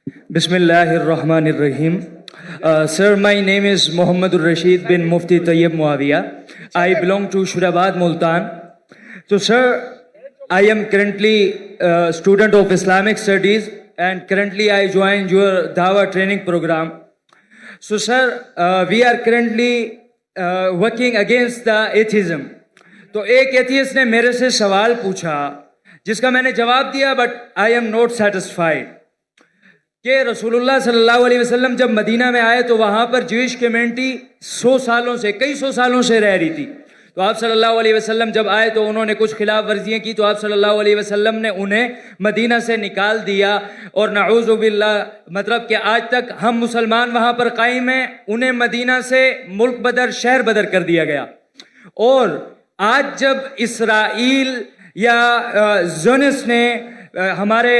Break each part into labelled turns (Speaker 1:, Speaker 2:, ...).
Speaker 1: Bismillahirrahmanirrahim. Sir, my name is Muhammadur Rashid bin Mufti Tayyib Muawiyah. I belong to Shurabad, Multan. So, sir, I am currently a student of Islamic Studies and currently I joined your Dawah training program. So, sir, we are currently working against the atheism. तो एक atheist ने मेरे से सवाल पूछा जिसका मैंने जवाब दिया, but I am not satisfied कि रसूलुल्लाह सल्लल्लाहु अलैहि वसल्लम जब मदीना में आए तो वहाँ पर ज्यूइश कम्युनिटी कई सौ सालों से रह रही थी। तो आप सल्लल्लाहु अलैहि वसल्लम जब आए तो उन्होंने कुछ खिलाफ वर्जियाँ की, तो आप सल्लल्लाहु अलैहि वसल्लम ने उन्हें मदीना से निकाल दिया। और नऊज़ु बिल्लाह, मतलब कि आज तक हम मुसलमान वहाँ पर कायम हैं, उन्हें मदीना से मुल्क बदर, शहर बदर कर दिया गया। और आज जब इसराइल या ज़ोनिस्ट ने हमारे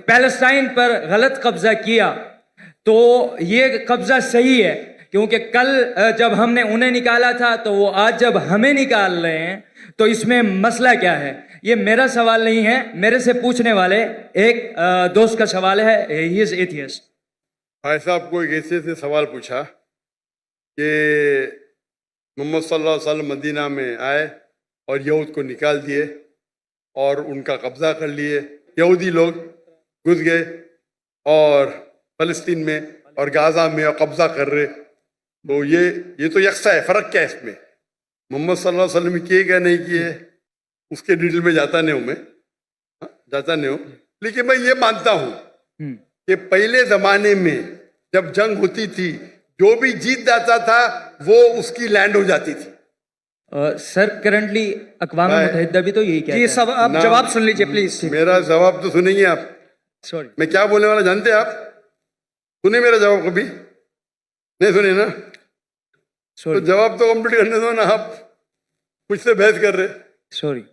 Speaker 1: पैलेस्टाइन पर गलत कब्जा किया तो ये कब्जा सही है, क्योंकि कल जब हमने उन्हें निकाला था तो वो आज जब हमें निकाल रहे हैं, तो इसमें मसला क्या है? ये मेरा सवाल नहीं है, मेरे से पूछने वाले एक दोस्त का सवाल है। He is atheist.
Speaker 2: भाई साहब को एक ऐसे से सवाल पूछा कि मोहम्मद सल्लल्लाहु अलैहि वसल्लम मदीना में आए और यहूद को निकाल दिए और उनका कब्जा कर लिए। यहूदी लोग घुस गए और फ़लस्तीन में और गाज़ा में और कब्जा कर रहे। तो ये तो यकसा है, फ़र्क क्या है इसमें? मोहम्मद सल्लल्लाहु अलैहि वसल्लम किए क्या नहीं किए उसके डिटेल में जाता नहीं हूँ, लेकिन मैं ये मानता हूँ कि पहले ज़माने में जब जंग होती थी, जो भी जीत जाता था वो उसकी लैंड हो जाती थी।
Speaker 1: सर, करंटली अक़वाम मुत्तहिदा भी तो यही कहता है।
Speaker 3: सब आप जवाब सुन लीजिए प्लीज।
Speaker 2: मेरा जवाब तो सुनेंगे आप।
Speaker 1: सॉरी,
Speaker 2: मैं क्या बोलने वाला जानते हैं आप? सुने मेरा जवाब कभी? नहीं सुने ना? तो जवाब तो कंप्लीट करने दो ना, आप मुझसे बहस कर रहे।
Speaker 1: सॉरी,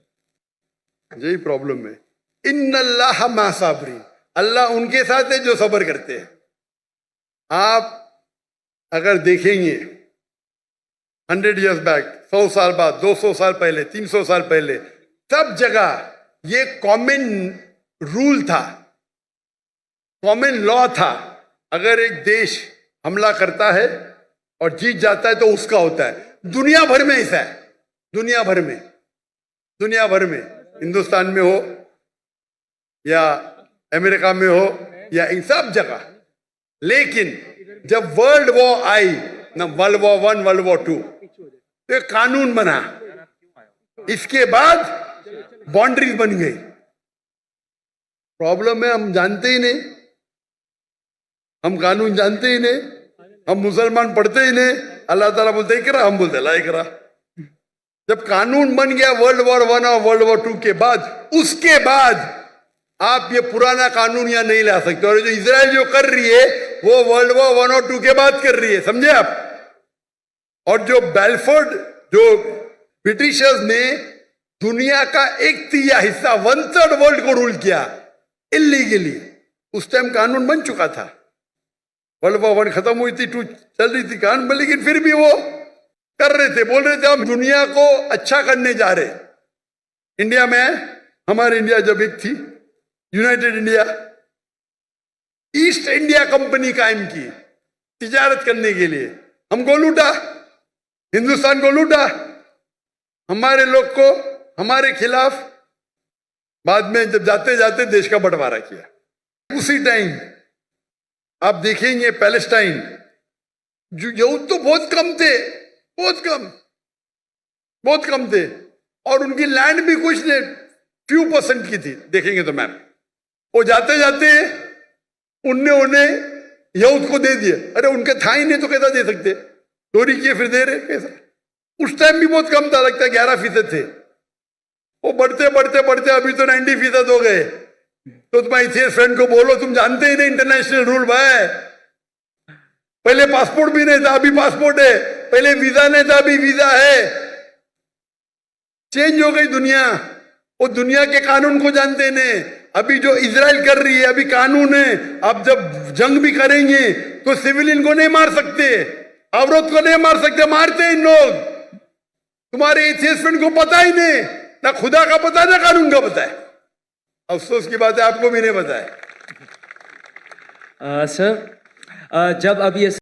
Speaker 2: यही प्रॉब्लम है। इन्नल्लाह मा साबिरीन, अल्लाह उनके साथ है जो सब्र करते हैं। आप अगर देखेंगे 100 years बैक, 100 साल बाद, 200 साल पहले, 300 साल पहले, सब जगह ये कॉमन रूल था, कॉमन लॉ था। अगर एक देश हमला करता है और जीत जाता है तो उसका होता है। दुनिया भर में ऐसा है, दुनिया भर में, हिंदुस्तान में हो या अमेरिका में हो या इन सब जगह। लेकिन जब वर्ल्ड वॉर आई ना, वर्ल्ड वॉर 1, वर्ल्ड वॉर 2, तो एक कानून बना, इसके बाद बाउंड्रीज बन गई। प्रॉब्लम है हम जानते ही नहीं, हम कानून जानते ही नहीं, हम मुसलमान पढ़ते ही नहीं। अल्लाह ताला बोलते इकरा, हम बोलते ला इकरा। जब कानून बन गया वर्ल्ड वॉर 1 और वर्ल्ड वॉर 2 के बाद, उसके बाद आप ये पुराना कानून यहाँ नहीं ला सकते। और जो इजराइल जो कर रही है वो वर्ल्ड वॉर 1 और 2 के बाद कर रही है, समझे आप? और जो बेलफोर्ड, जो ब्रिटिशर्स ने दुनिया का 1/3 हिस्सा, 1/3 वर्ल्ड को रूल किया इलीगली, उस टाइम कानून बन चुका था। वर्ल्ड वॉर 1 खत्म हुई थी, 2 चल रही थी कानून, लेकिन फिर भी वो कर रहे थे, बोल रहे थे हम दुनिया को अच्छा करने जा रहे। इंडिया में, हमारे इंडिया जब एक थी United India, east India company कायम की तिजारत करने के लिए। हमको लूटा, हिंदुस्तान को लूटा, हमारे लोग को हमारे खिलाफ। बाद में जब जाते जाते देश का बंटवारा किया। उसी टाइम आप देखेंगे पैलेस्टाइन, जो यहूद तो बहुत कम थे, बहुत कम थे, और उनकी लैंड भी कुछ नहीं, few % की थी। देखेंगे तो मैम, वो जाते जाते उन्हें यहूद को दे दिए। अरे उनके था ही नहीं तो कैसा दे सकते? चोरी किए फिर दे रहे कैसा? उस टाइम भी बहुत कम था, लगता है 11% थे। वो बढ़ते बढ़ते बढ़ते अभी तो 90% हो गए। तो तुम्हारे फ्रेंड को बोलो, तुम जानते ही नहीं इंटरनेशनल रूल भाई। पहले पासपोर्ट भी नहीं था, अभी पासपोर्ट है। पहले वीजा नहीं था, अभी वीजा है। चेंज हो गई दुनिया। वो दुनिया के कानून को जानते नहीं। अभी जो इजराइल कर रही है, अभी कानून है, अब जब जंग भी करेंगे तो सिविलियन को नहीं मार सकते, औरत को नहीं मार सकते, मारते हैं इन लोग। तुम्हारे एथियस्ट फ्रेंड को पता ही नहीं, ना खुदा का पता है ना कानून का पता है। अफसोस की बात है, आपको भी नहीं पता है।
Speaker 1: सर जब अब ये